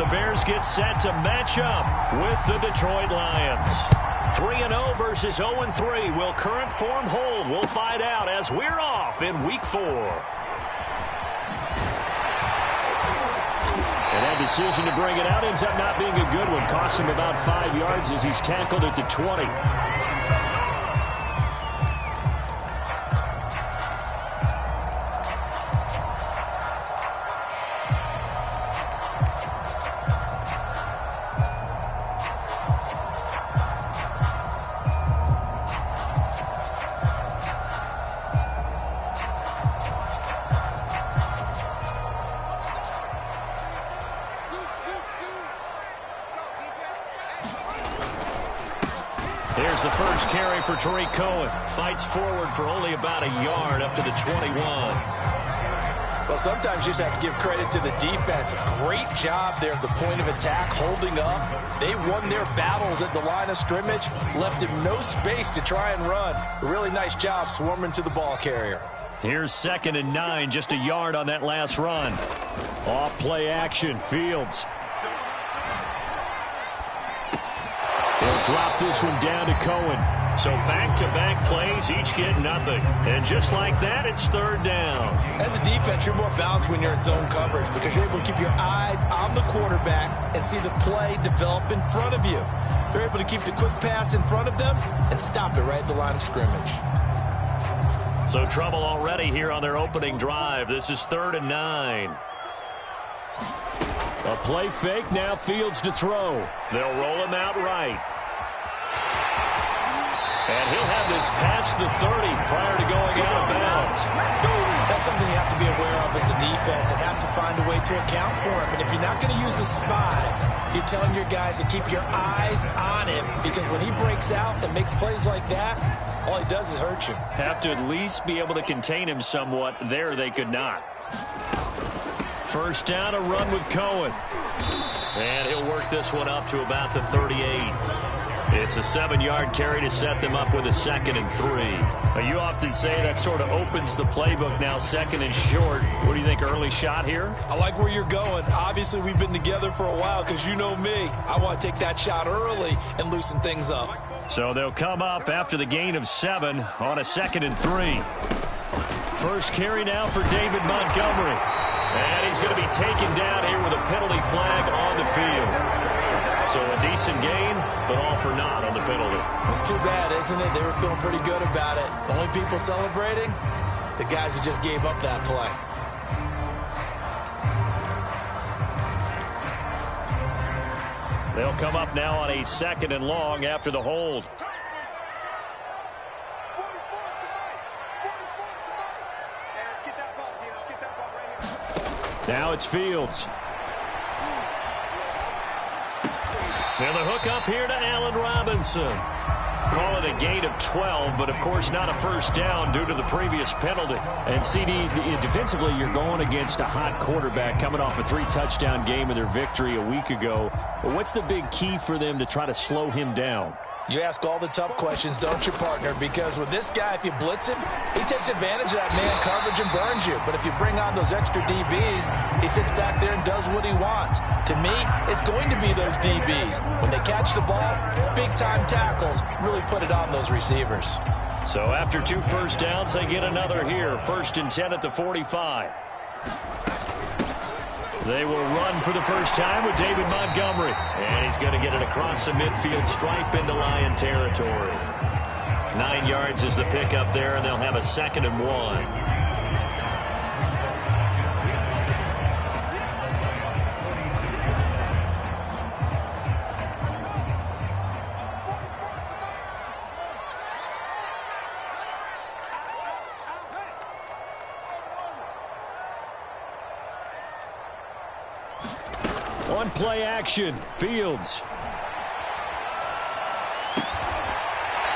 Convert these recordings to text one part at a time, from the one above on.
the Bears get set to match up with the Detroit Lions. 3-0 versus 0-3. Will current form hold? We'll find out as we're off in Week 4. And that decision to bring it out ends up not being a good one. Costs him about 5 yards as he's tackled at the 20. Here's the first carry for Tariq Cohen. Fights forward for only about a yard up to the 21. Well, sometimes you just have to give credit to the defense. Great job there at the point of attack, holding up. They won their battles at the line of scrimmage, left him no space to try and run. A really nice job swarming to the ball carrier. Here's 2nd and 9, just a yard on that last run. Off play action, Fields. He'll drop this one down to Cohen. So back-to-back plays, each get nothing. And just like that, it's 3rd down. As a defense, you're more balanced when you're in zone coverage because you're able to keep your eyes on the quarterback and see the play develop in front of you. You're able to keep the quick pass in front of them and stop it right at the line of scrimmage. So trouble already here on their opening drive. This is 3rd and 9. A play fake, now Fields to throw. They'll roll him out right. And he'll have this past the 30 prior to going out of bounds. That's something you have to be aware of as a defense and have to find a way to account for him. And if you're not going to use a spy, you're telling your guys to keep your eyes on him because when he breaks out and makes plays like that, all he does is hurt you. Have to at least be able to contain him somewhat. There they could not. First down, a run with Cohen. And he'll work this one up to about the 38. It's a 7-yard carry to set them up with a 2nd and 3. Now, you often say that sort of opens the playbook now, 2nd and short. What do you think, early shot here? I like where you're going. Obviously, we've been together for a while because you know me. I want to take that shot early and loosen things up. So they'll come up after the gain of 7 on a 2nd and 3. First carry now for David Montgomery. And he's going to be taken down here with a penalty flag on the field. So a decent gain, but all for naught on the penalty. It's too bad, isn't it? They were feeling pretty good about it. The only people celebrating, the guys who just gave up that play. They'll come up now on a 2nd and long after the hold. Now it's Fields. Now the hook up here to Allen Robinson. Call it a gain of 12, but of course not a first down due to the previous penalty. And CD, defensively, you're going against a hot quarterback coming off a 3-touchdown game in their victory a week ago. But what's the big key for them to try to slow him down? You ask all the tough questions, don't you, partner? Because with this guy, if you blitz him, he takes advantage of that man coverage and burns you. But if you bring on those extra DBs, he sits back there and does what he wants. To me, it's going to be those DBs. When they catch the ball, big-time tackles really put it on those receivers. So after 2 first downs, they get another here. 1st and 10 at the 45. They will run for the first time with David Montgomery. And he's going to get it across the midfield stripe into Lion territory. 9 yards is the pickup there, and they'll have a 2nd and 1. On play action, Fields.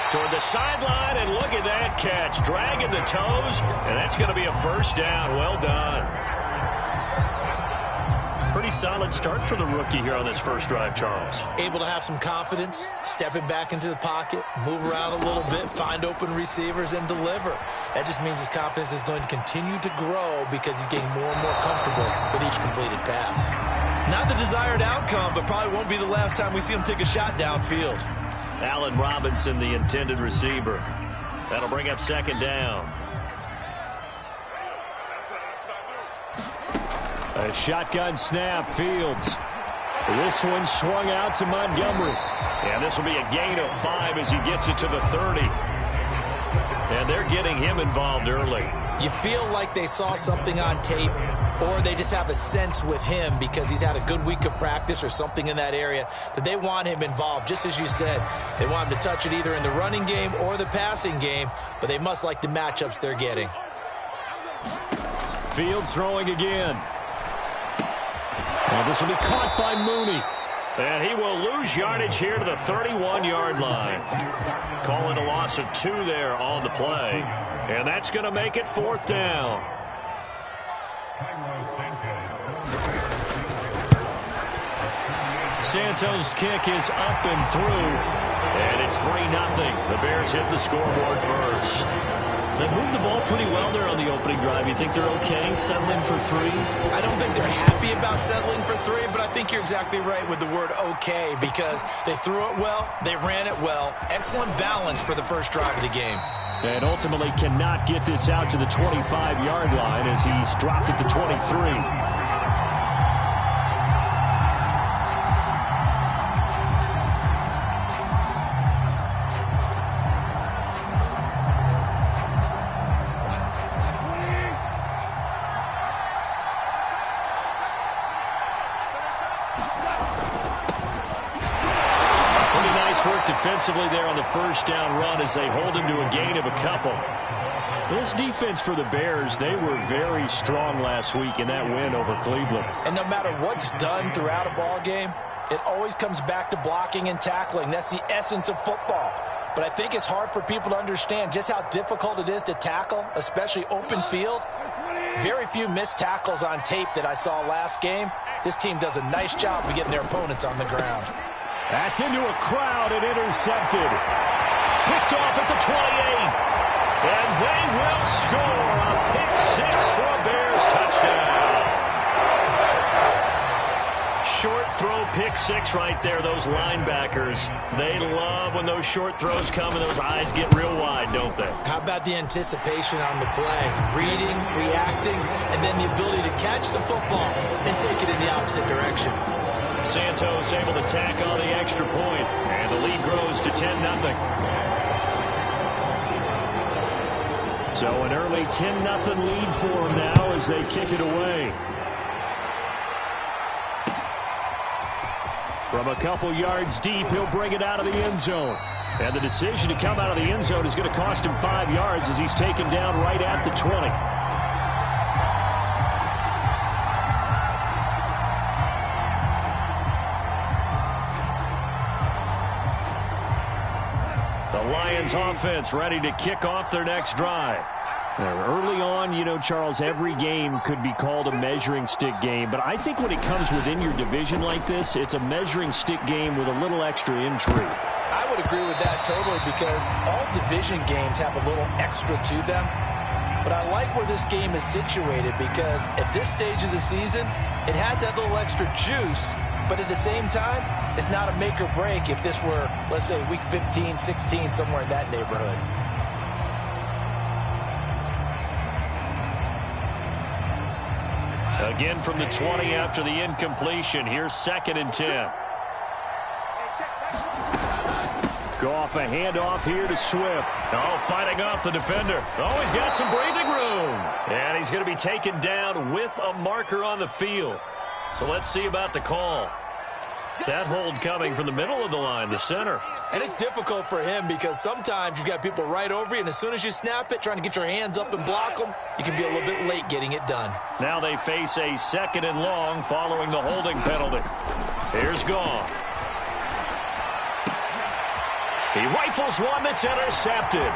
Toward the sideline, and look at that catch. Dragging the toes, and that's going to be a first down. Well done. Pretty solid start for the rookie here on this first drive, Charles. Able to have some confidence, stepping back into the pocket, move around a little bit, find open receivers, and deliver. That just means his confidence is going to continue to grow because he's getting more and more comfortable with each completed pass. Not the desired outcome, but probably won't be the last time we see him take a shot downfield. Allen Robinson, the intended receiver. That'll bring up second down. A shotgun snap, Fields. This one swung out to Montgomery. And this will be a gain of 5 as he gets it to the 30. And they're getting him involved early. You feel like they saw something on tape, or they just have a sense with him because he's had a good week of practice or something in that area that they want him involved. Just as you said, they want him to touch it either in the running game or the passing game, but they must like the matchups they're getting. Fields throwing again. And this will be caught by Mooney. And he will lose yardage here to the 31-yard line. Calling a loss of 2 there on the play. And that's going to make it 4th down. Santos' kick is up and through. And it's 3-0. The Bears hit the scoreboard first. They moved the ball pretty well there on the opening drive. You think they're okay settling for 3? I don't think they're happy about settling for 3, but I think you're exactly right with the word okay because they threw it well, they ran it well. Excellent balance for the first drive of the game. And ultimately cannot get this out to the 25-yard line as he's dropped it to 23. Defensively there on the first down run as they hold him to a gain of a couple. This defense for the Bears, they were very strong last week in that win over Cleveland. And no matter what's done throughout a ball game, it always comes back to blocking and tackling. That's the essence of football. But I think it's hard for people to understand just how difficult it is to tackle, especially open field. Very few missed tackles on tape that I saw last game. This team does a nice job of getting their opponents on the ground. That's into a crowd and intercepted. Picked off at the 28. And they will score a pick 6 for a Bears touchdown. Short throw pick 6 right there. Those linebackers, they love when those short throws come and those eyes get real wide, don't they? How about the anticipation on the play? Reading, reacting, and then the ability to catch the football and take it in the opposite direction. Santos able to tack on the extra point, and the lead grows to 10-0. So an early 10-0 lead for them now as they kick it away. From a couple yards deep, he'll bring it out of the end zone. And the decision to come out of the end zone is going to cost him 5 yards as he's taken down right at the 20. Lions offense ready to kick off their next drive. Early on, you know, Charles, every game could be called a measuring stick game, but I think when it comes within your division like this, it's a measuring stick game with a little extra intrigue. I would agree with that totally because all division games have a little extra to them. But I like where this game is situated because at this stage of the season, it has that little extra juice, but at the same time, it's not a make or break if this were, let's say, week 15, 16, somewhere in that neighborhood. Again from the 20 after the incompletion. Here's 2nd and 10. Go off a handoff here to Swift. Oh, fighting off the defender. Oh, he's got some breathing room. And he's going to be taken down with a marker on the field. So let's see about the call. That hold coming from the middle of the line, the center. And it's difficult for him because sometimes you've got people right over you, and as soon as you snap it, trying to get your hands up and block them, you can be a little bit late getting it done. Now they face a 2nd and long following the holding penalty. Here's Goff. He rifles one that's intercepted.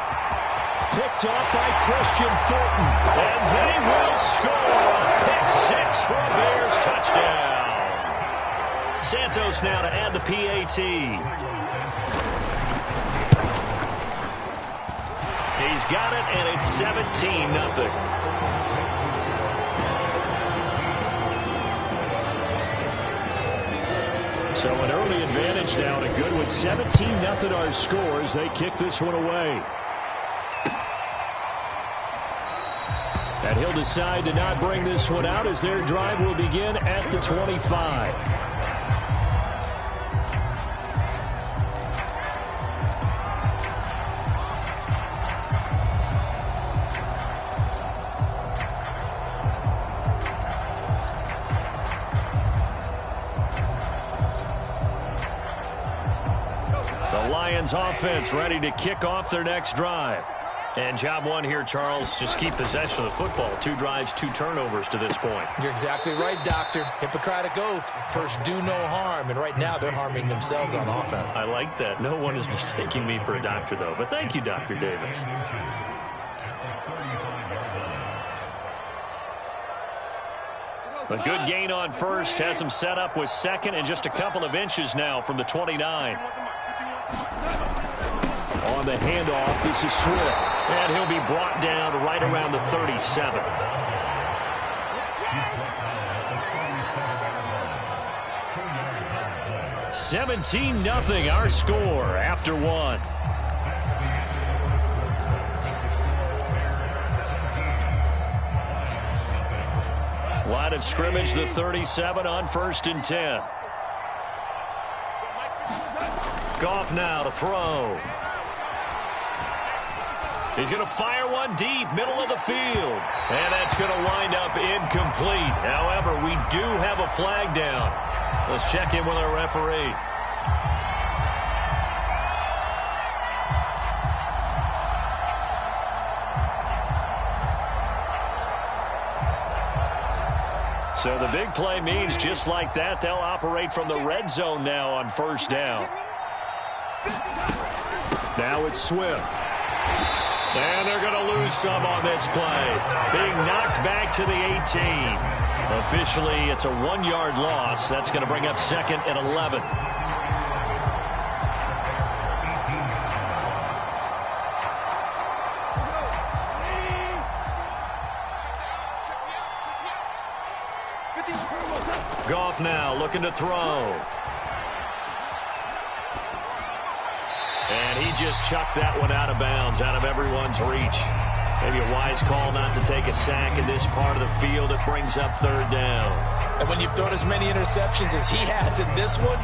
Picked off by Christian Fulton. And they will score a pick 6 for a Bears touchdown. Santos now to add the PAT. He's got it, and it's 17-0. So an early advantage now, and a good one. 17-0 our score as they kick this one away. And he'll decide to not bring this one out as their drive will begin at the 25. The Lions offense ready to kick off their next drive. And job one here, Charles, just keep possession of the football. 2 drives, 2 turnovers to this point. You're exactly right, Doctor. Hippocratic oath. First, do no harm. And right now, they're harming themselves on offense. I like that. No one is mistaking me for a doctor, though. But thank you, Dr. Davis. A good gain on first. Has him set up with second and just a couple of inches now from the 29. On the handoff, this is Swift. And he'll be brought down right around the 37. $17-0 our score after one. Line of scrimmage, the 37 on 1st and 10. Goff now to throw. He's going to fire one deep, middle of the field. And that's going to wind up incomplete. However, we do have a flag down. Let's check in with our referee. So the big play means just like that, they'll operate from the red zone now on 1st down. Now it's Swift. And they're going to lose some on this play. Being knocked back to the 18. Officially, it's a 1-yard loss. That's going to bring up 2nd and 11. Goff now looking to throw. And he just chucked that one out of bounds, out of everyone's reach. Maybe a wise call not to take a sack in this part of the field. It brings up 3rd down. And when you've thrown as many interceptions as he has in this one,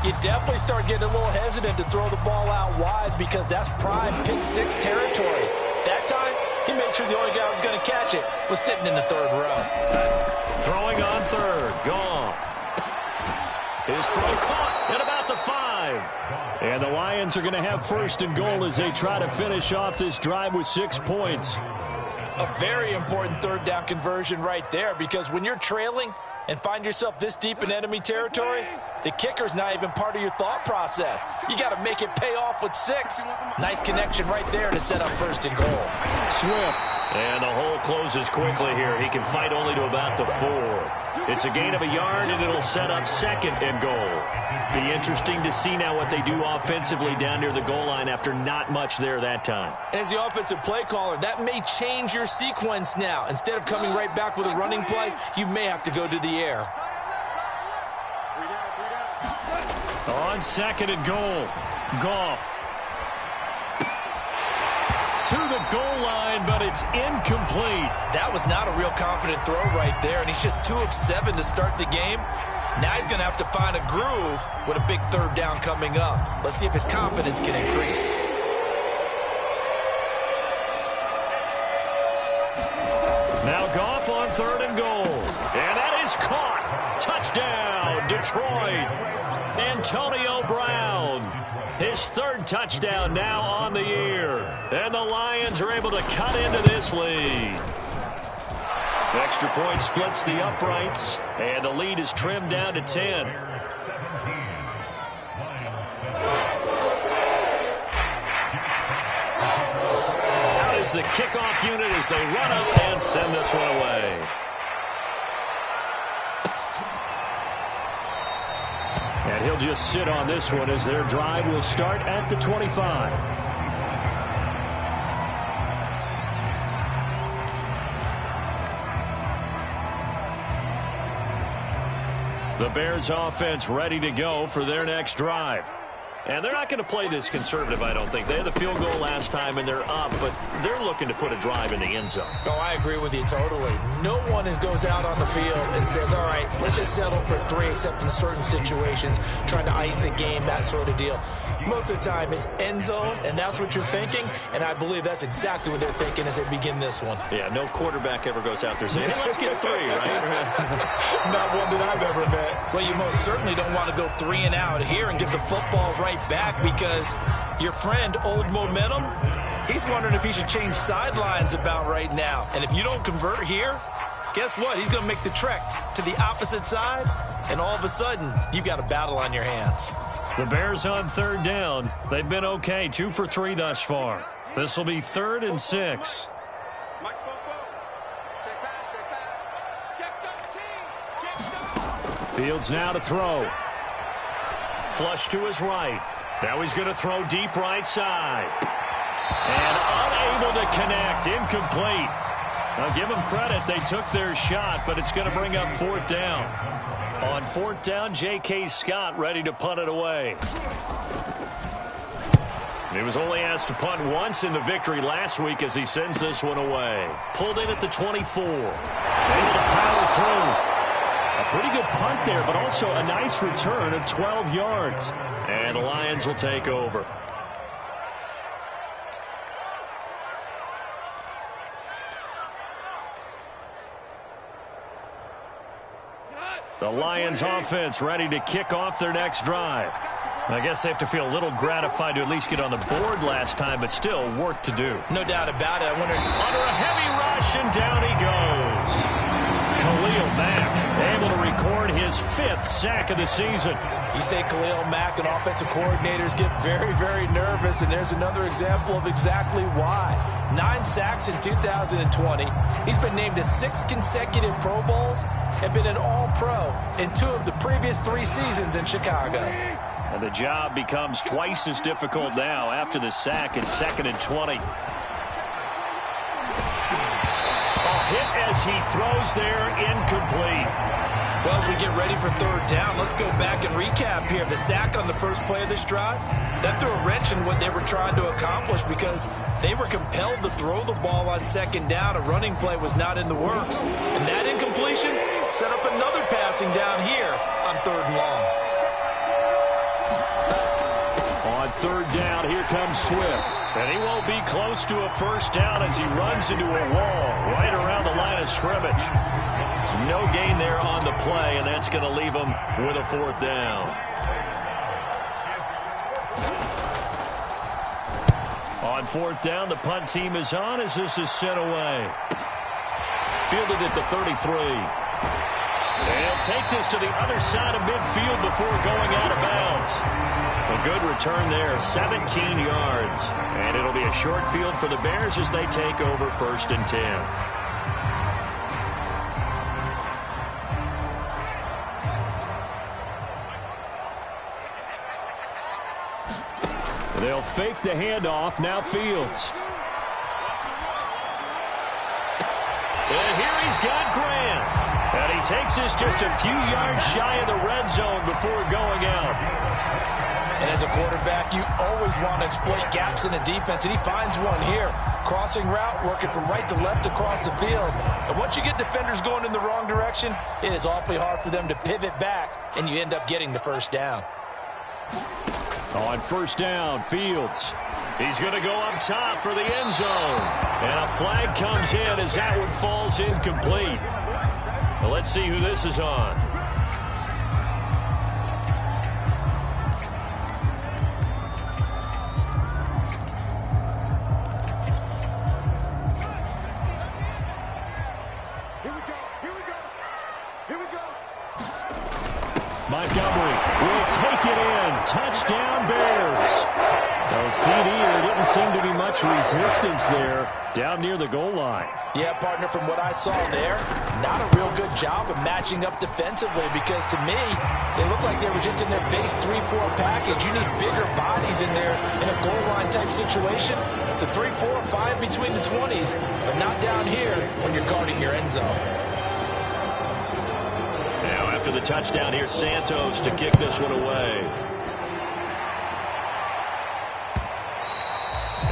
you definitely start getting a little hesitant to throw the ball out wide because that's prime pick 6 territory. That time, he made sure the only guy who was going to catch it was sitting in the 3rd row. Throwing on 3rd, Goff. His throw caught at about the 5. And the Lions are going to have 1st and goal as they try to finish off this drive with 6 points. A very important 3rd down conversion right there because when you're trailing and find yourself this deep in enemy territory, the kicker's not even part of your thought process. You got to make it pay off with 6. Nice connection right there to set up 1st and goal. Swift. And the hole closes quickly here. He can fight only to about the 4. It's a gain of a yard, and it'll set up 2nd and goal. Be interesting to see now what they do offensively down near the goal line after not much there that time. As the offensive play caller, that may change your sequence now. Instead of coming right back with a running play, you may have to go to the air. On 2nd and goal, Goff. To the goal line, but it's incomplete. That was not a real confident throw right there, and he's just 2 of 7 to start the game. Now he's going to have to find a groove with a big 3rd down coming up. Let's see if his confidence can increase. Now Goff on 3rd and goal. And that is caught. Touchdown, Detroit. Antonio Brown. His 3rd touchdown now on the year. And the Lions are able to cut into this lead. Extra point splits the uprights. And the lead is trimmed down to 10. Out is the kickoff unit as they run up and send this one away. And he'll just sit on this one as their drive will start at the 25. The Bears offense ready to go for their next drive. And they're not going to play this conservative, I don't think. They had the field goal last time, and they're up, but they're looking to put a drive in the end zone. Oh, I agree with you totally. No one goes out on the field and says, all right, let's just settle for 3, except in certain situations, trying to ice a game, that sort of deal. Most of the time, it's end zone, and that's what you're thinking, and I believe that's exactly what they're thinking as they begin this one. Yeah, no quarterback ever goes out there saying, hey, let's get 3, right? Not one that I've ever met. Well, you most certainly don't want to go 3 and out here and give the football right back, because your friend, Old Momentum, he's wondering if he should change sidelines about right now. And if you don't convert here, guess what? He's going to make the trek to the opposite side, and all of a sudden, you've got a battle on your hands. The Bears on 3rd down. They've been okay, 2 for 3 thus far. This will be 3rd and 6. Fields now to throw. Flush to his right. Now he's going to throw deep right side. And unable to connect. Incomplete. Now give them credit. They took their shot, but it's going to bring up 4th down. On 4th down, J.K. Scott ready to punt it away. He was only asked to punt once in the victory last week as he sends this one away. Pulled in at the 24. Able to power through. A pretty good punt there, but also a nice return of 12 yards. And the Lions will take over. The Lions offense ready to kick off their next drive. I guess they have to feel a little gratified to at least get on the board last time, but still work to do. No doubt about it. I wonder. Under a heavy rush, and down he goes. Khalil Mack able to record his 5th sack of the season. You say Khalil Mack and offensive coordinators get very, very nervous, and there's another example of exactly why. 9 sacks in 2020. He's been named to 6 consecutive Pro Bowls and been an All-Pro in 2 of the previous 3 seasons in Chicago. And the job becomes twice as difficult now after the sack. It's 2nd and 20. Hit as he throws there, incomplete. Well, as we get ready for 3rd down, let's go back and recap here. The sack on the first play of this drive, that threw a wrench in what they were trying to accomplish, because they were compelled to throw the ball on 2nd down. A running play was not in the works. And that incompletion set up another passing down here on 3rd and long. On 3rd down, here comes Swift. And he won't be close to a 1st down as he runs into a wall right around the line of scrimmage. No gain there on the play, and that's going to leave him with a 4th down. On 4th down, the punt team is on as this is sent away. Fielded at the 33. They'll take this to the other side of midfield before going out of bounds. A good return there, 17 yards. And it'll be a short field for the Bears as they take over 1st and 10. They'll fake the handoff. Now Fields. And here he's got Grant. And he takes this just a few yards shy of the red zone before going out. And as a quarterback, you always want to exploit gaps in the defense, and he finds one here. Crossing route, working from right to left across the field. And once you get defenders going in the wrong direction, it is awfully hard for them to pivot back, and you end up getting the 1st down. On 1st down, Fields. He's going to go up top for the end zone. And a flag comes in as that one falls incomplete. Well, let's see who this is on. Montgomery will take it in. Touchdown, Bears. No CD. There didn't seem to be much resistance there down near the goal line. Yeah, partner, from what I saw there, not a real good job of matching up defensively, because to me, it looked like they were just in their base 3-4 package. You need bigger bodies in there in a goal line type situation. The 3-4-5 between the 20s, but not down here when you're guarding your end zone. after the touchdown. Here's Santos to kick this one away.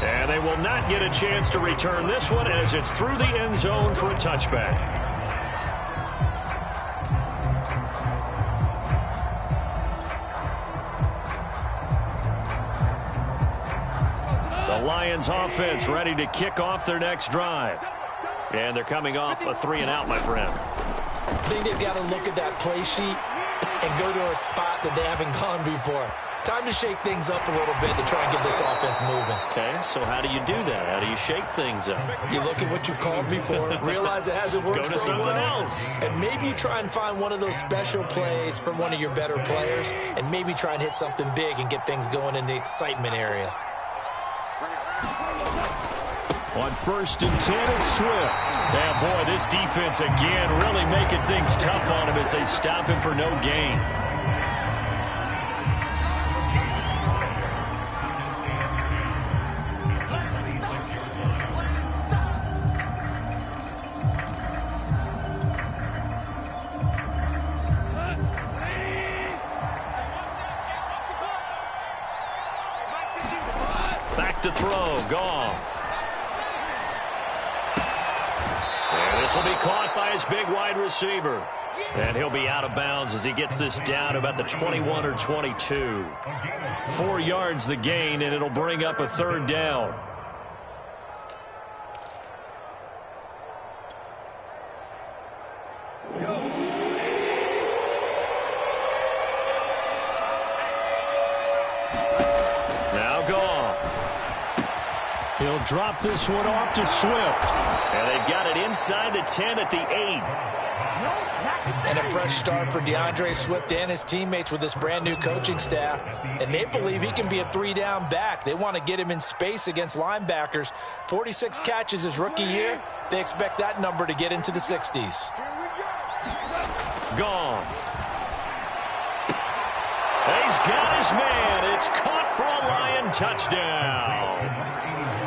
And they will not get a chance to return this one as it's through the end zone for a touchback. The Lions offense ready to kick off their next drive. And they're coming off a 3-and-out, my friend. I think they've got to look at that play sheet and go to a spot that they haven't gone before. Time to shake things up a little bit to try and get this offense moving. Okay, so how do you do that? How do you shake things up? You look at what you've called before, realize it hasn't worked so something well, else. And maybe you try and find one of those special plays from one of your better players, and maybe try and hit something big and get things going in the excitement area. On 1st and 10, it's Swift. And boy, this defense again really making things tough on him as they stop him for no gain. Back to throw, Goff. This will be caught by his big wide receiver. And he'll be out of bounds as he gets this down about the 21 or 22. 4 yards the gain, and it'll bring up a 3rd down. Now Goff. He'll drop this one off to Swift. And they've got it inside the 10 at the 8. And a fresh start for DeAndre Swift and his teammates with this brand-new coaching staff. And they believe he can be a 3-down back. They want to get him in space against linebackers. 46 catches his rookie year. They expect that number to get into the 60s. Goff. He's got his man. It's caught for a Lion touchdown.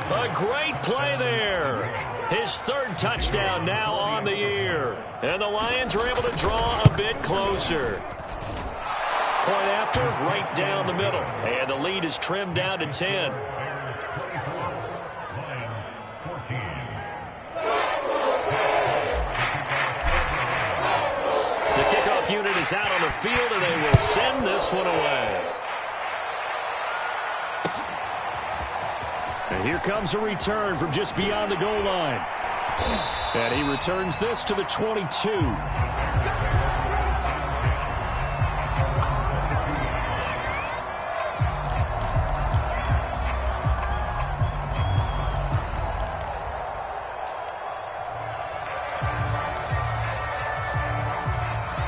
A great play there. His 3rd touchdown now on the year. And the Lions are able to draw a bit closer. Point after, right down the middle. And the lead is trimmed down to 10. The kickoff unit is out on the field, and they will send this one away. And here comes a return from just beyond the goal line. And he returns this to the 22.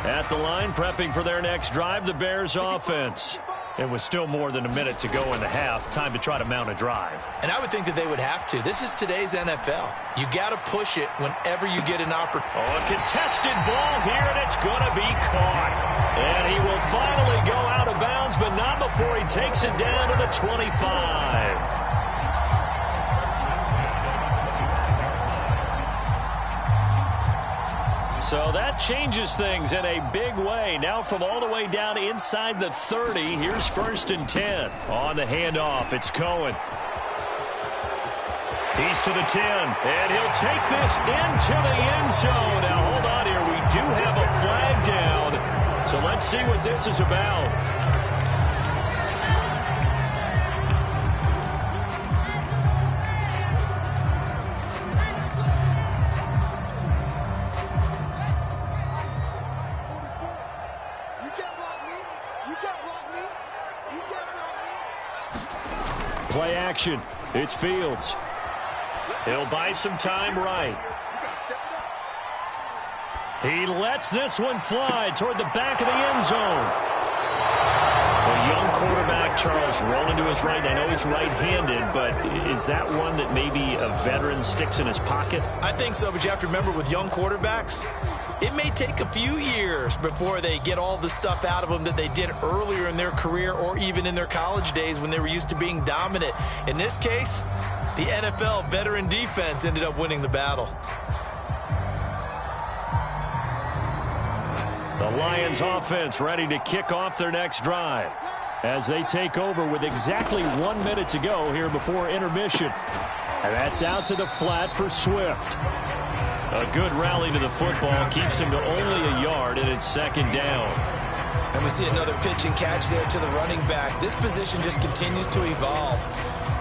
At the line, prepping for their next drive, the Bears offense. It was still more than a minute to go in the half. Time to try to mount a drive. And I would think that they would have to. This is today's NFL. You got to push it whenever you get an opportunity. Oh, a contested ball here, and it's going to be caught. And he will finally go out of bounds, but not before he takes it down to the 25. So that changes things in a big way. Now from all the way down inside the 30, here's 1st and 10. On the handoff, it's Cohen. He's to the 10, and he'll take this into the end zone. Now hold on here, we do have a flag down. So let's see what this is about. Play action. It's Fields. He'll buy some time right. He lets this one fly toward the back of the end zone. A young quarterback, Charles, rolling to his right. I know he's right-handed, but is that one that maybe a veteran sticks in his pocket? I think so, but you have to remember with young quarterbacks, it may take a few years before they get all the stuff out of them that they did earlier in their career or even in their college days when they were used to being dominant. In this case, the NFL veteran defense ended up winning the battle. The The Lions offense ready to kick off their next drive as they take over with exactly 1 minute to go here before intermission. And that's out to the flat for Swift. A good rally to the football keeps him to only a yard, and it's second down. And we see another pitch and catch there to the running back. This position just continues to evolve.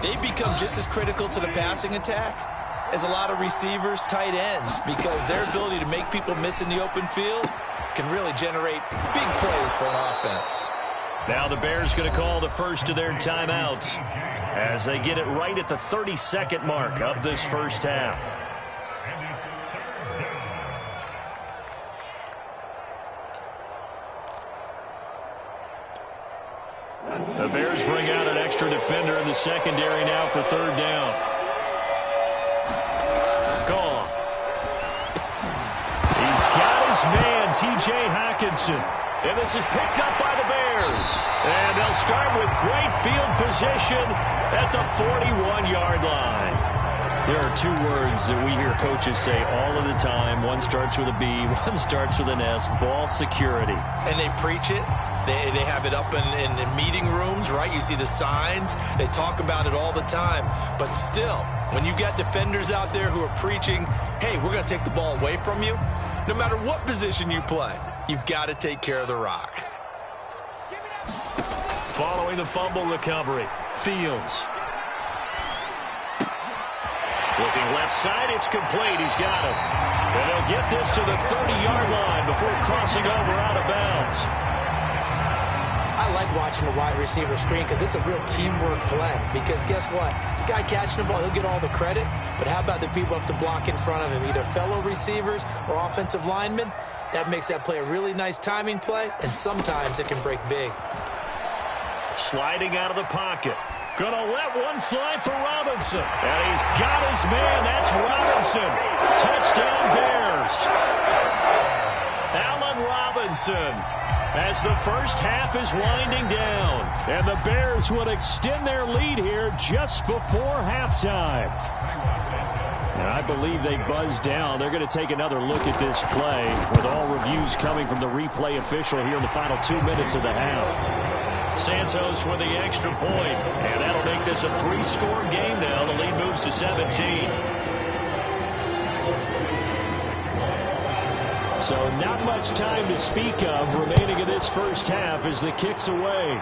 They become just as critical to the passing attack as a lot of receivers, tight ends, because their ability to make people miss in the open field can really generate big plays for an offense. Now the Bears going to call the first of their timeouts as they get it right at the 30-second mark of this first half. The Bears bring out an extra defender in the secondary now for third down. Gone. He's got his man, T.J. Hockenson. And this is picked up by the Bears. And they'll start with great field position at the 41-yard line. There are two words that we hear coaches say all of the time. One starts with a B, one starts with an S, ball security. And they preach it. They have it up in meeting rooms, right? You see the signs. They talk about it all the time. But still, when you got defenders out there who are preaching, hey, we're going to take the ball away from you, no matter what position you play, you've got to take care of the rock. Following the fumble recovery, Fields. Looking left side, it's complete. He's got it. And they'll get this to the 30-yard line before crossing over out of bounds. I like watching the wide receiver screen because it's a real teamwork play. Because guess what? The guy catching the ball, he'll get all the credit. But how about the people who have to block in front of him, either fellow receivers or offensive linemen? That makes that play a really nice timing play, and sometimes it can break big. Sliding out of the pocket. Gonna let one fly for Robinson. And he's got his man. That's Robinson. Touchdown Bears. Allen Robinson. As the first half is winding down. And the Bears would extend their lead here just before halftime. And I believe they buzzed down. They're going to take another look at this play with all reviews coming from the replay official here in the final 2 minutes of the half. Santos with the extra point. And that'll make this a 3-score game now. The lead moves to 17. So not much time to speak of remaining in this first half as the kick's away.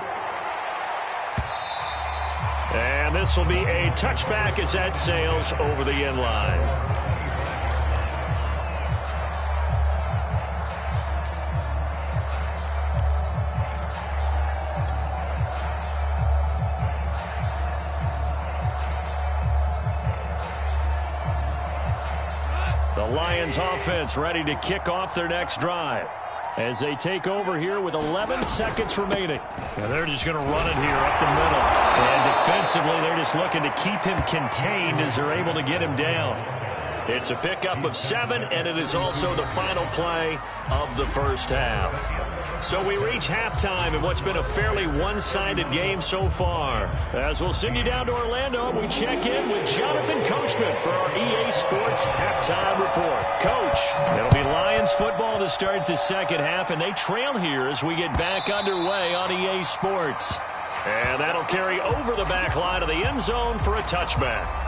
And this will be a touchback as that sails over the end line. The Lions offense ready to kick off their next drive as they take over here with 11 seconds remaining. And they're just going to run it here up the middle. And defensively, they're just looking to keep him contained as they're able to get him down. It's a pickup of 7, and it is also the final play of the first half. So we reach halftime in what's been a fairly one-sided game so far. As we'll send you down to Orlando, we check in with Jonathan Coachman for our EA Sports Halftime Report. Coach, it'll be Lions football to start the second half, and they trail here as we get back underway on EA Sports. And that'll carry over the back line of the end zone for a touchback.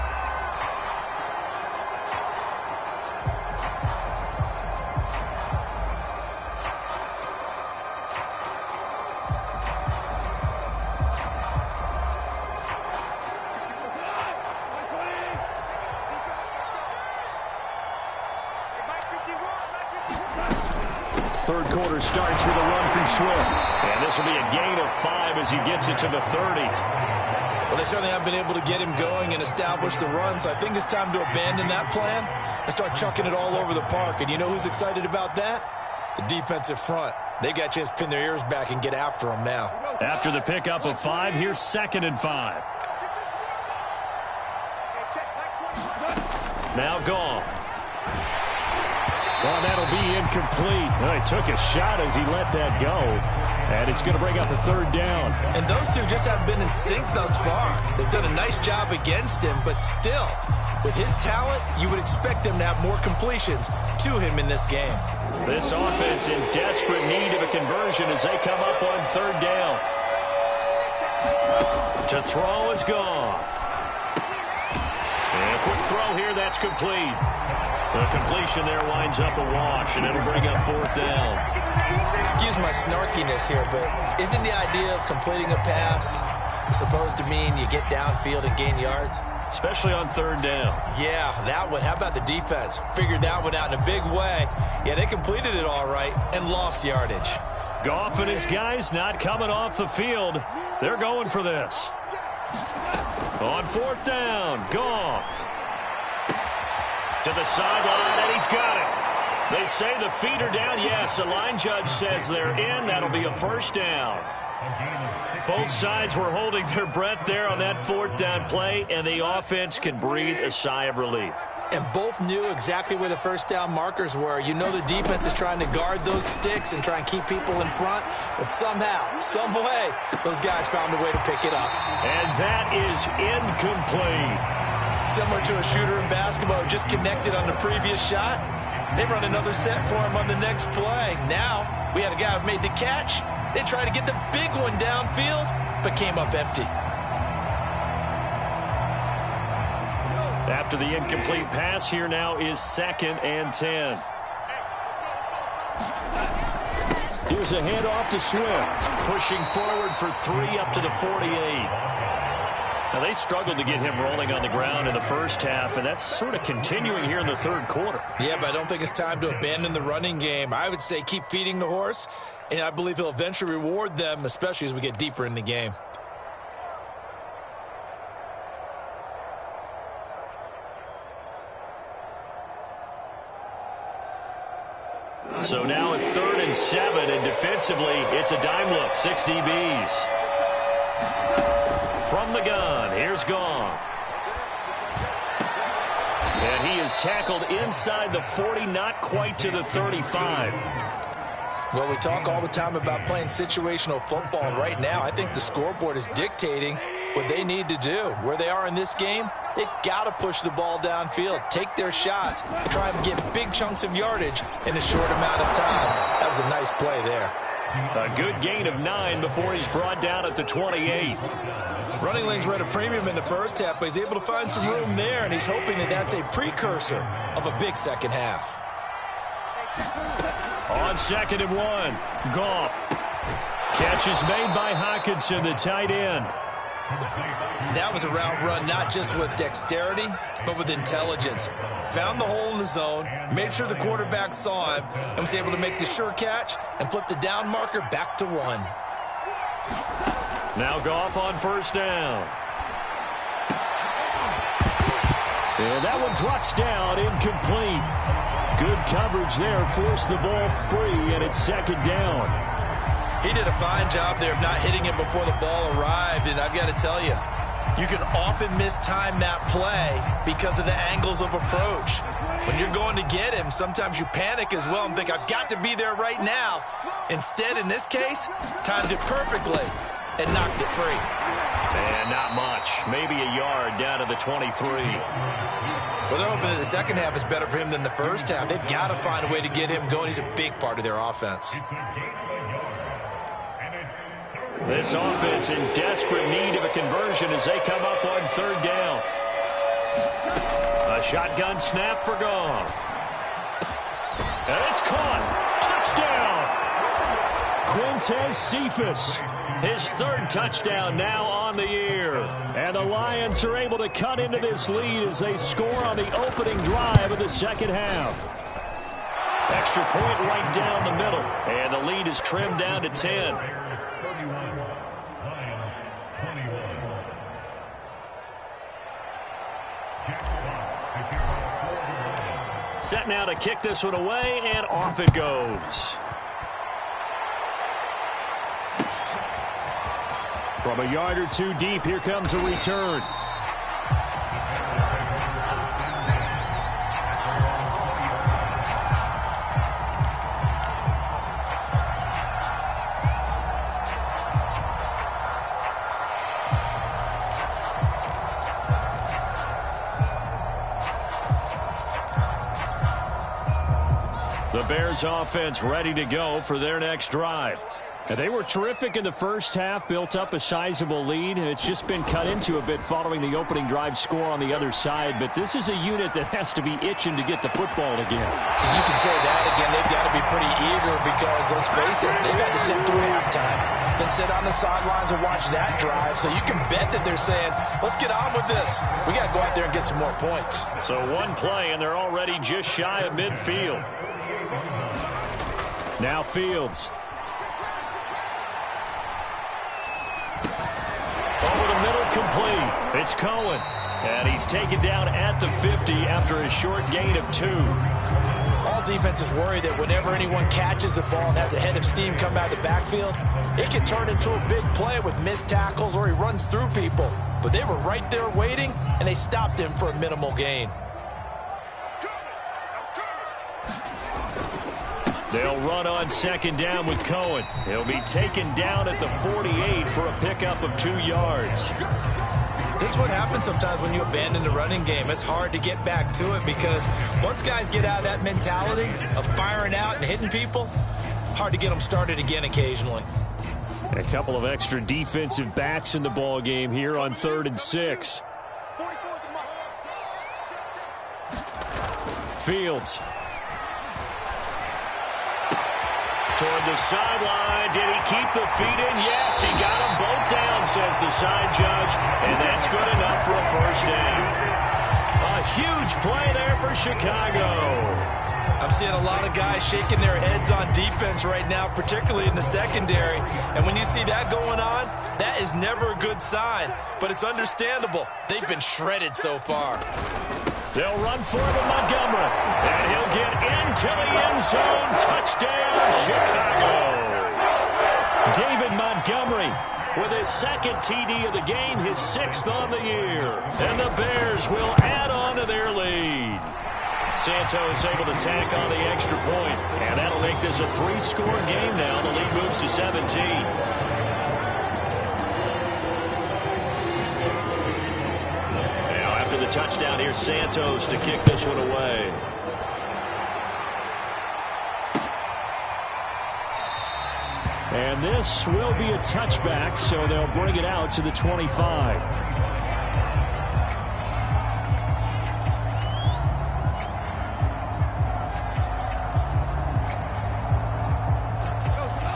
Third quarter starts with a run from Swift. And this will be a gain of 5 as he gets it to the 30. Well, they certainly have been able to get him going and establish the run, so I think it's time to abandon that plan and start chucking it all over the park. And you know who's excited about that? The defensive front. They got a chance to pin their ears back and get after him now. After the pickup of 5, here's 2nd and 5. Now Goff. Well, that'll be incomplete. Well, he took a shot as he let that go. And it's going to bring up a third down. And those two just haven't been in sync thus far. They've done a nice job against him, but still, with his talent, you would expect them to have more completions to him in this game. This offense in desperate need of a conversion as they come up on third down. To throw is Goff. And a quick throw here, that's complete. The completion there winds up a wash, and it'll bring up fourth down. Excuse my snarkiness here, but isn't the idea of completing a pass supposed to mean you get downfield and gain yards? Especially on third down. Yeah, that one. How about the defense? Figured that one out in a big way. Yeah, they completed it all right and lost yardage. Goff and his guys not coming off the field. They're going for this. On fourth down, Goff. To the sideline, and he's got it. They say the feet are down. Yes, the line judge says they're in. That'll be a first down. Both sides were holding their breath there on that fourth down play, and the offense can breathe a sigh of relief. And both knew exactly where the first down markers were. You know the defense is trying to guard those sticks and try and keep people in front, but somehow, some way, those guys found a way to pick it up. And that is incomplete. Similar to a shooter in basketball who just connected on the previous shot. They run another set for him on the next play. Now, we had a guy who made the catch. They tried to get the big one downfield, but came up empty. After the incomplete pass, here now is 2nd and 10. Here's a handoff to Swift. Pushing forward for 3 up to the 48. Now, they struggled to get him rolling on the ground in the first half, and that's sort of continuing here in the third quarter. Yeah, but I don't think it's time to abandon the running game. I would say keep feeding the horse, and I believe he'll eventually reward them, especially as we get deeper in the game. So now at 3rd and 7, and defensively, it's a dime look, 6 DBs. From the gun, here's Goff. And he is tackled inside the 40, not quite to the 35. Well, we talk all the time about playing situational football, and right now I think the scoreboard is dictating what they need to do. Where they are in this game, they've got to push the ball downfield, take their shots, try and get big chunks of yardage in a short amount of time. That was a nice play there. A good gain of 9 before he's brought down at the 28. Running lanes were at a premium in the first half, but he's able to find some room there, and he's hoping that that's a precursor of a big second half. On 2nd and 1, Goff. Catch is made by Hockenson, the tight end. That was a route run not just with dexterity, but with intelligence. Found the hole in the zone, made sure the quarterback saw him, and was able to make the sure catch and flip the down marker back to 1. Now Goff on first down. And that one drops down, incomplete. Good coverage there, forced the ball free, and it's 2nd down. He did a fine job there of not hitting him before the ball arrived, and I've got to tell you, you can often mistime that play because of the angles of approach. When you're going to get him, sometimes you panic as well and think, I've got to be there right now. Instead, in this case, timed it perfectly and knocked it free. And not much. Maybe a yard down to the 23. Well, they're hoping that the second half is better for him than the first half. They've got to find a way to get him going. He's a big part of their offense. This offense in desperate need of a conversion as they come up on 3rd down. A shotgun snap for Goff. And it's caught. Touchdown. Quintez Cephas. His 3rd touchdown now on the year. And the Lions are able to cut into this lead as they score on the opening drive of the second half. Extra point right down the middle. And the lead is trimmed down to 10. Set now to kick this one away, and off it goes. From a yard or 2 deep, here comes a return. The Bears offense ready to go for their next drive. And they were terrific in the first half, built up a sizable lead, and it's just been cut into a bit following the opening drive score on the other side. But this is a unit that has to be itching to get the football again. You can say that again. They've got to be pretty eager because, let's face it, they've had to sit through halftime, then sit on the sidelines and watch that drive. So you can bet that they're saying, let's get on with this. We got to go out there and get some more points. So one play, and they're already just shy of midfield. Now Fields. Complete. It's Cohen. And he's taken down at the 50 after a short gain of 2. All defenses worry that whenever anyone catches the ball and has a head of steam come out of the backfield, it can turn into a big play with missed tackles or he runs through people. But they were right there waiting, and they stopped him for a minimal gain. They'll run on second down with Cohen. He'll be taken down at the 48 for a pickup of 2 yards. This is what happens sometimes when you abandon the running game. It's hard to get back to it because once guys get out of that mentality of firing out and hitting people, hard to get them started again occasionally. A couple of extra defensive backs in the ball game here on 3rd and 6. Fields. Toward the sideline. Did he keep the feet in? Yes, he got them both down, says the side judge. And that's good enough for a first down. A huge play there for Chicago. I'm seeing a lot of guys shaking their heads on defense right now, particularly in the secondary. And when you see that going on, that is never a good sign. But it's understandable. They've been shredded so far. They'll run for it with Montgomery. And he'll get into the end zone. Touchdown, Chicago. David Montgomery with his second TD of the game, his 6th on the year. And the Bears will add on to their lead. Santos able to tack on the extra point. And that'll make this a 3-score game now. The lead moves to 17. Touchdown here, Santos to kick this one away. And this will be a touchback, so they'll bring it out to the 25.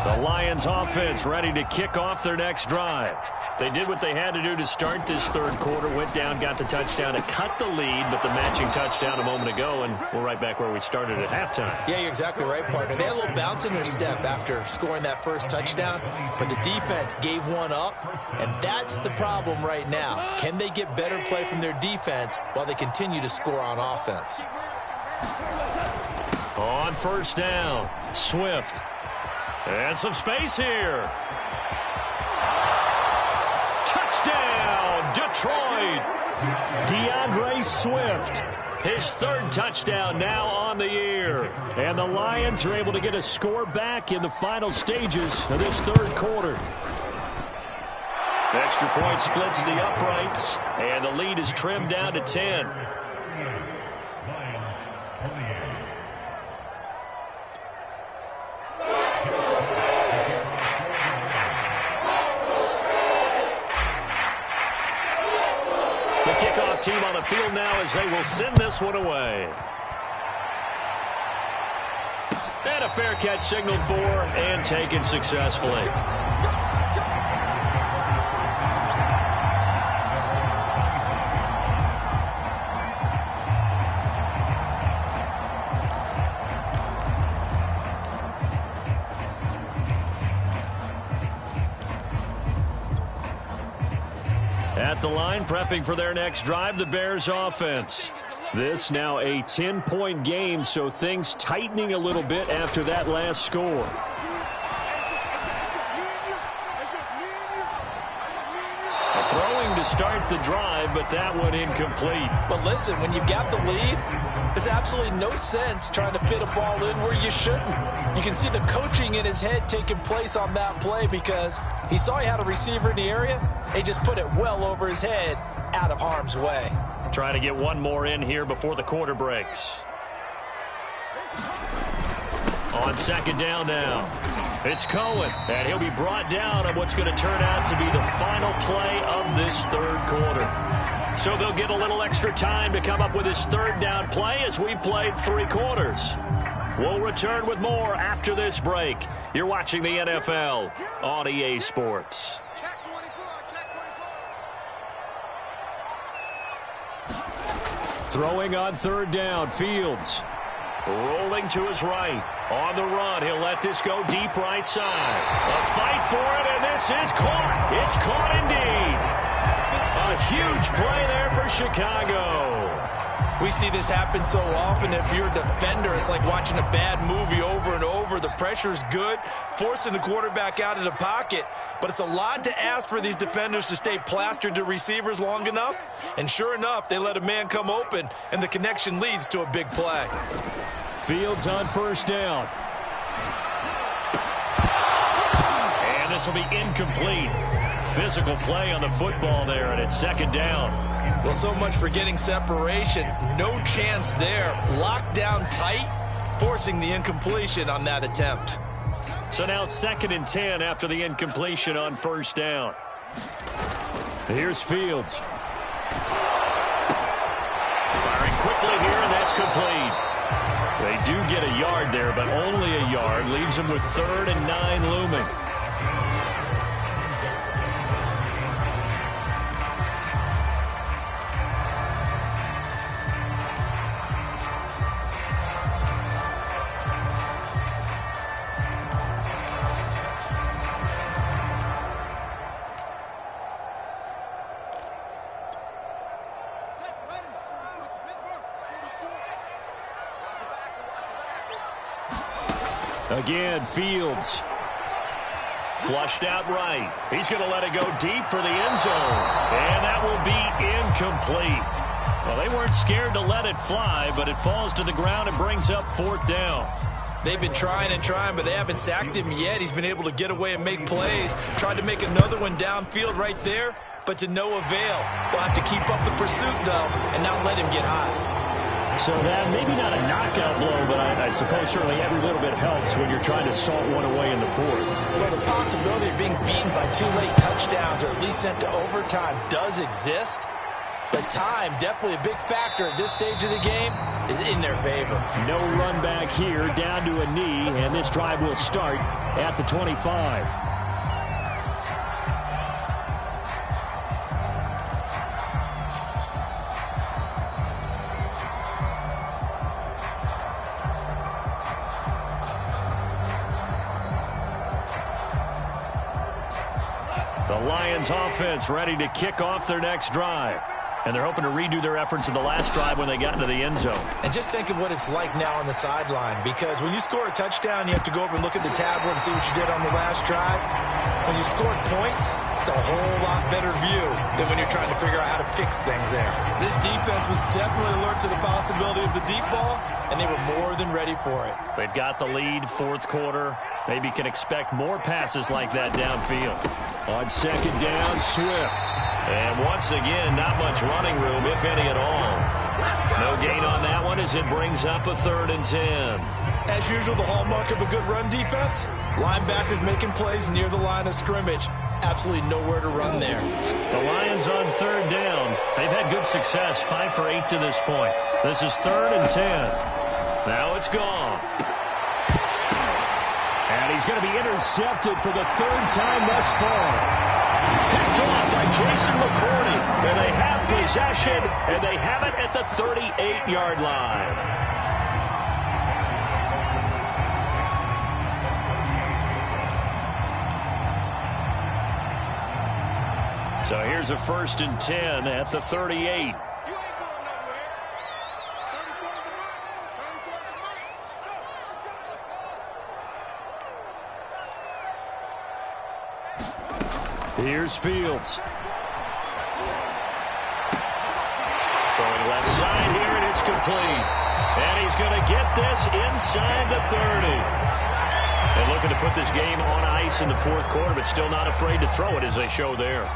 The Lions offense ready to kick off their next drive. They did what they had to do to start this 3rd quarter, went down, got the touchdown to cut the lead, but the matching touchdown a moment ago, and we're right back where we started at halftime. Yeah, you're exactly right, partner. They had a little bounce in their step after scoring that first touchdown, but the defense gave one up, and that's the problem right now. Can they get better play from their defense while they continue to score on offense? On first down, Swift. And some space here. Touchdown, Detroit. DeAndre Swift. His 3rd touchdown now on the year. And the Lions are able to get a score back in the final stages of this 3rd quarter. Extra point splits the uprights, and the lead is trimmed down to 10. Team on the field now as they will send this one away. And a fair catch signaled for and taken successfully. At the line, prepping for their next drive, the Bears offense. This now a 10-point game, so things tightening a little bit after that last score. Throwing to start the drive, but that one incomplete. But listen, when you've got the lead, there's absolutely no sense trying to fit a ball in where you shouldn't. You can see the coaching in his head taking place on that play because he saw he had a receiver in the area. He just put it well over his head, out of harm's way. Trying to get one more in here before the quarter breaks. On second down now, it's Cohen, and he'll be brought down on what's going to turn out to be the final play of this third quarter. So they'll get a little extra time to come up with his third down play as we've played 3 quarters. We'll return with more after this break. You're watching the NFL on EA Sports. Throwing on third down, Fields. Rolling to his right. On the run, he'll let this go deep right side. A fight for it, and this is caught. It's caught indeed. A huge play there for Chicago. We see this happen so often. If you're a defender, it's like watching a bad movie over and over. The pressure's good, forcing the quarterback out of the pocket. But it's a lot to ask for these defenders to stay plastered to receivers long enough. And sure enough, they let a man come open, and the connection leads to a big play. Fields on first down. And this will be incomplete. Physical play on the football there, and it's second down. Well, so much for getting separation. No chance there. Locked down tight, forcing the incompletion on that attempt. So now 2nd and 10 after the incompletion on first down. Here's Fields. Firing quickly here, and that's complete. They do get a yard there, but only a yard. Leaves them with 3rd and 9 looming. Again, Fields. Flushed out right. He's going to let it go deep for the end zone. And that will be incomplete. Well, they weren't scared to let it fly, but it falls to the ground and brings up 4th down. They've been trying and trying, but they haven't sacked him yet. He's been able to get away and make plays. Tried to make another one downfield right there, but to no avail. They'll have to keep up the pursuit, though, and not let him get high. So that maybe not a knockout blow, but I suppose certainly every little bit helps when you're trying to salt one away in the 4th. Well, the possibility of being beaten by 2 late touchdowns or at least sent to overtime does exist. But time, definitely a big factor at this stage of the game, is in their favor. No run back here, down to a knee, and this drive will start at the 25. The Lions offense ready to kick off their next drive. And they're hoping to redo their efforts in the last drive when they got into the end zone. And just think of what it's like now on the sideline, because when you score a touchdown, you have to go over and look at the tablet and see what you did on the last drive. When you scored points, it's a whole lot better view than when you're trying to figure out how to fix things there. This defense was definitely alert to the possibility of the deep ball, and they were more than ready for it. They've got the lead, 4th quarter. Maybe can expect more passes like that downfield. On second down, Swift. And once again, not much running room, if any at all. No gain on that one as it brings up a 3rd and 10. As usual, the hallmark of a good run defense, linebackers making plays near the line of scrimmage. Absolutely nowhere to run there. The Lions on 3rd down. They've had good success, 5 for 8 to this point. This is 3rd and 10. Now it's gone. And he's going to be intercepted for the 3rd time thus far. Picked off by Jason McCourty. And they have possession, and they have it at the 38-yard line. So here's a 1st and 10 at the 38. Here's Fields. Throwing left side here, and it's complete. And he's going to get this inside the 30. And looking to put this game on ice in the 4th quarter, but still not afraid to throw it as they show there.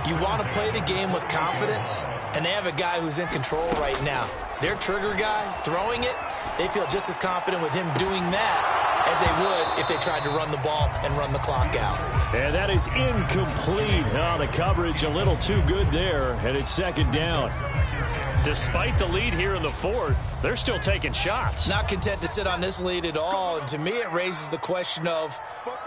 You want to play the game with confidence, and they have a guy who's in control right now. Their trigger guy, throwing it, they feel just as confident with him doing that as they would if they tried to run the ball and run the clock out. And that is incomplete. Oh, the coverage a little too good there, and it's second down. Despite the lead here in the fourth, they're still taking shots. Not content to sit on this lead at all. And to me, it raises the question of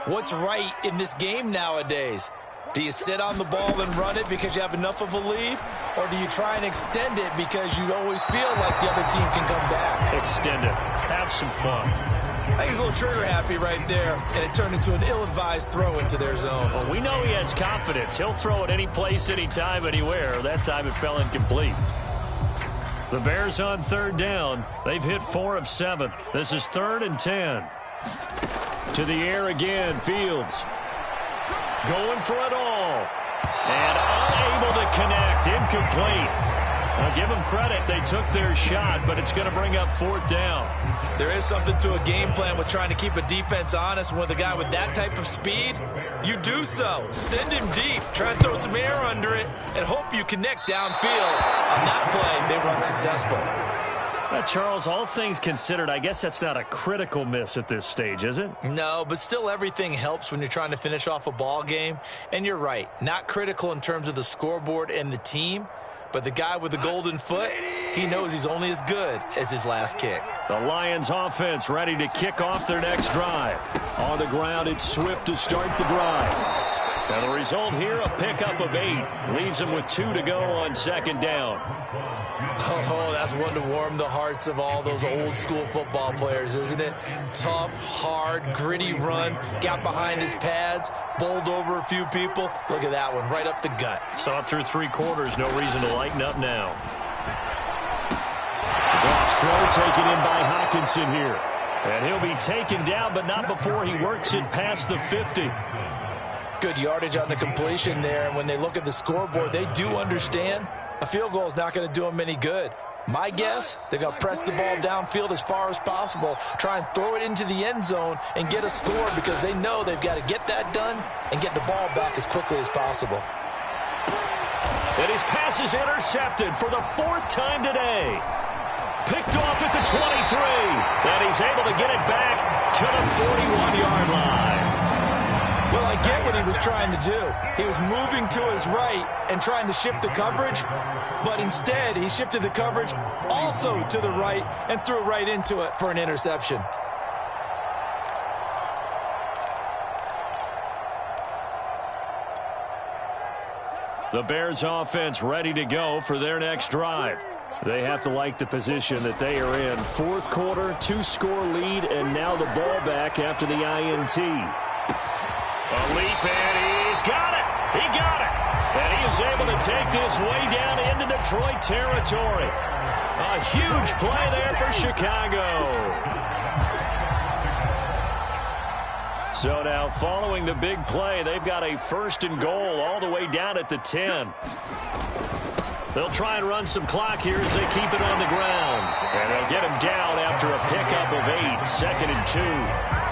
what's right in this game nowadays. Do you sit on the ball and run it because you have enough of a lead? Or do you try and extend it because you always feel like the other team can come back? Extend it. Have some fun. I think he's a little trigger happy right there, and it turned into an ill-advised throw into their zone. Well, we know he has confidence. He'll throw it any place, anytime, anywhere. That time it fell incomplete. The Bears on third down. They've hit 4 of 7. This is 3rd and 10. To the air again, Fields. Going for it all. And unable to connect. Incomplete. I'll give them credit. They took their shot, but it's going to bring up 4th down. There is something to a game plan with trying to keep a defense honest. With a guy with that type of speed, you do so. Send him deep. Try and throw some air under it and hope you connect downfield. On that play, they run successful. Charles, all things considered, I guess that's not a critical miss at this stage, is it? No, but still everything helps when you're trying to finish off a ball game. And you're right, not critical in terms of the scoreboard and the team, but the guy with the golden foot, he knows he's only as good as his last kick. The Lions offense ready to kick off their next drive. On the ground, it's Swift to start the drive. And the result here, a pickup of 8. Leaves them with 2 to go on second down. Oh, that's one to warm the hearts of all those old school football players, isn't it? Tough, hard, gritty run, got behind his pads, bowled over a few people. Look at that one, right up the gut. Saw it through 3 quarters, no reason to lighten up now. Goff's throw taken in by Hockenson here. And he'll be taken down, but not before he works it past the 50. Good yardage on the completion there. And when they look at the scoreboard, they do understand a field goal is not going to do them any good. My guess, they're going to press the ball downfield as far as possible, try and throw it into the end zone and get a score because they know they've got to get that done and get the ball back as quickly as possible. And his pass is intercepted for the 4th time today. Picked off at the 23. And he's able to get it back to the 41-yard line. Well, I get what he was trying to do. He was moving to his right and trying to shift the coverage, but instead he shifted the coverage also to the right and threw right into it for an interception. The Bears offense ready to go for their next drive. They have to like the position that they are in. 4th quarter, 2-score lead, and now the ball back after the INT. A leap, and he's got it. He got it. And he is able to take this way down into Detroit territory. A huge play there for Chicago. So now following the big play, they've got a 1st and goal all the way down at the 10. They'll try and run some clock here as they keep it on the ground. And they'll get him down after a pickup of 8, 2nd and 2.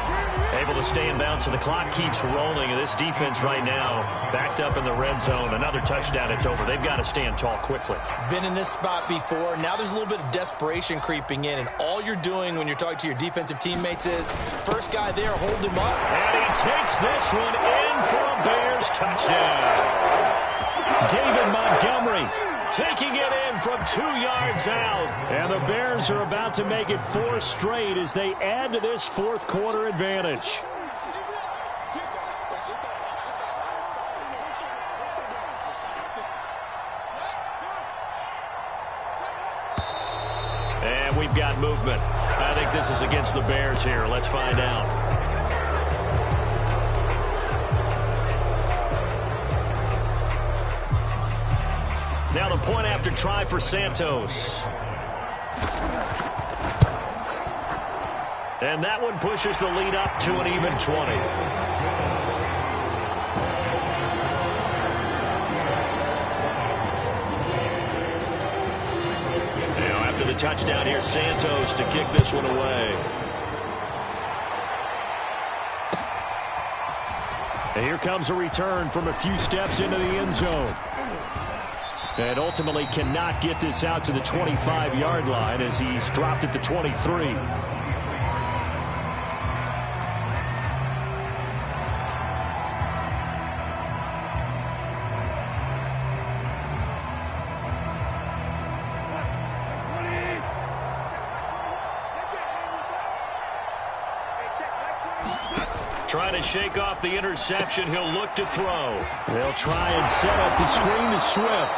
Able to stay in bounds, so the clock keeps rolling. And this defense right now backed up in the red zone. Another touchdown, it's over. They've got to stand tall quickly. Been in this spot before. Now there's a little bit of desperation creeping in. And all you're doing when you're talking to your defensive teammates is, first guy there, hold him up. And he takes this one in for a Bears touchdown. David Montgomery taking it in from 2 yards out. And the Bears are about to make it 4 straight as they add to this 4th quarter advantage. And we've got movement. I think this is against the Bears here. Let's find out. Now the point after try for Santos. And that one pushes the lead up to an even 20. Now after the touchdown here, Santos to kick this one away. And here comes a return from a few steps into the end zone. And ultimately cannot get this out to the 25-yard line as he's dropped at the 23. Trying to shake off the interception. He'll look to throw. They'll try and set up the screen to Swift.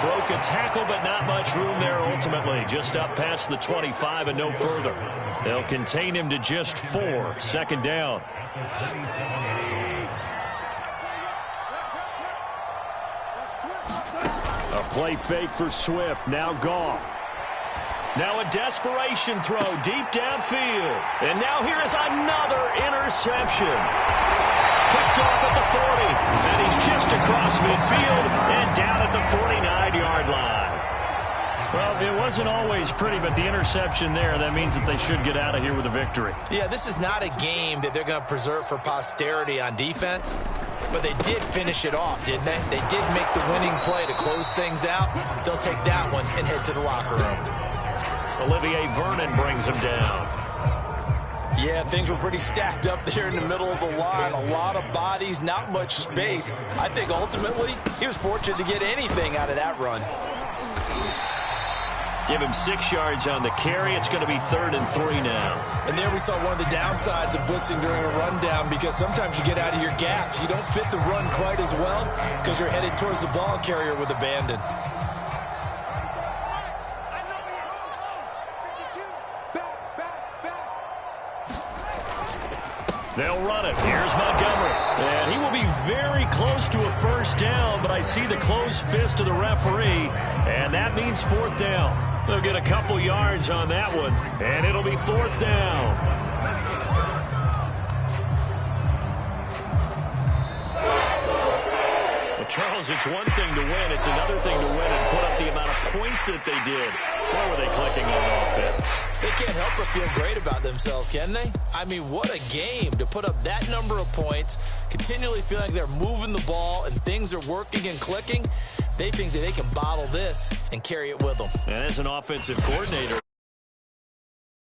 Broke a tackle, but not much room there ultimately. Just up past the 25 and no further. They'll contain him to just 4. Second down. A play fake for Swift. Now Goff. Now a desperation throw deep downfield. And now here is another interception. Picked off at the 40. And he's just across midfield and down at the 49-yard line. Well, it wasn't always pretty, but the interception there, that means that they should get out of here with a victory. Yeah, this is not a game that they're going to preserve for posterity on defense, but they did finish it off, didn't they? They did make the winning play to close things out. They'll take that one and head to the locker room. Olivier Vernon brings him down. Yeah, things were pretty stacked up there in the middle of the line. A lot of bodies, not much space. I think ultimately he was fortunate to get anything out of that run. Give him 6 yards on the carry. It's going to be 3rd and 3 now. And there we saw one of the downsides of blitzing during a rundown, because sometimes you get out of your gaps. You don't fit the run quite as well because you're headed towards the ball carrier with abandon. They'll run it. Here's Montgomery. And he will be very close to a first down, but I see the closed fist of the referee, and that means 4th down. They'll get a couple yards on that one, and it'll be 4th down. Charles, it's one thing to win. It's another thing to win and put up the amount of points that they did. Where were they clicking on offense? They can't help but feel great about themselves, can they? I mean, what a game to put up that number of points, continually feeling like they're moving the ball and things are working and clicking. They think that they can bottle this and carry it with them. And as an offensive coordinator,